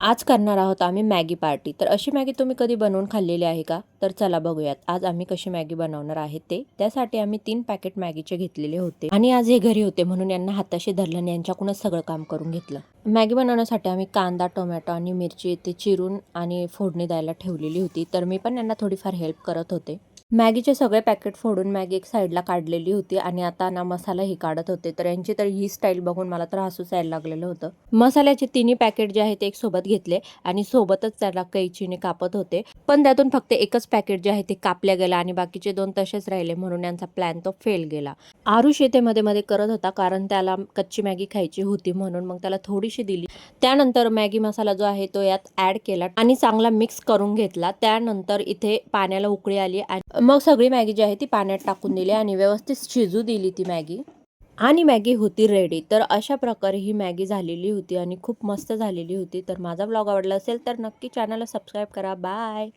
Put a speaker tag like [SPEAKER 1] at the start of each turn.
[SPEAKER 1] आज करणार आहोत आम्ही मॅगी पार्टी। तर अशी मॅगी तुम्ही कधी बनवून खाल्लेली आहे का? तर चला बघूयात आज आम्ही कशी मॅगी बनवणार आहे ते। त्यासाठी आम्ही 3 पॅकेट मॅगीचे घेतलेले होते आणि आज हे घरी होते म्हणून यांना हाताशी धरलं आणि यांच्याकडूनच सगळं काम करून घेतलं। मॅगी बनवण्यासाठी आम्ही कांदा, टोमॅटो आणि मिरची ते चिरून आणि फोडणी द्यायला ठेवलेली होती। तर मी पण यांना थोडीफार हेल्प करत होते। मॅगीचे सगळे पॅकेट फोडून मॅगी एक साईडला काढलेली होती आणि आता ना मसालाही काढत होते। तर यांची तर ही स्टाईल बघून मला तर हसूच यायला लागलेलं होतं। मसाल्याचे तिन्ही पॅकेट जे आहेत ते एक सोबत घेतले आणि सोबतच त्याला कैचीने कापत होते, पण त्यातून फक्त एकच पॅकेट जे आहे ते कापल्या गेला आणि बाकीचे 2 तसेच राहिले म्हणून यांचा प्लॅन तो फेल गेला। आरुष येथे मध्ये मध्ये करत होता कारण त्याला कच्ची मॅगी खायची होती म्हणून मग त्याला थोडीशी दिली। त्यानंतर मॅगी मसाला जो आहे तो यात ॲड केला आणि चांगला मिक्स करून घेतला। त्यानंतर इथे पाण्याला उकळी आली आणि मग सगळी मॅगी जी आहे ती पाण्यात टाकून दिली आणि व्यवस्थित शिजू दिली ती मॅगी आणि मॅगी होती रेडी। तर अशा प्रकारे ही मॅगी झालेली होती आणि खूप मस्त झालेली होती। तर माझा व्लॉग आवडला असेल तर नक्की चॅनलला सबस्क्राईब करा। बाय।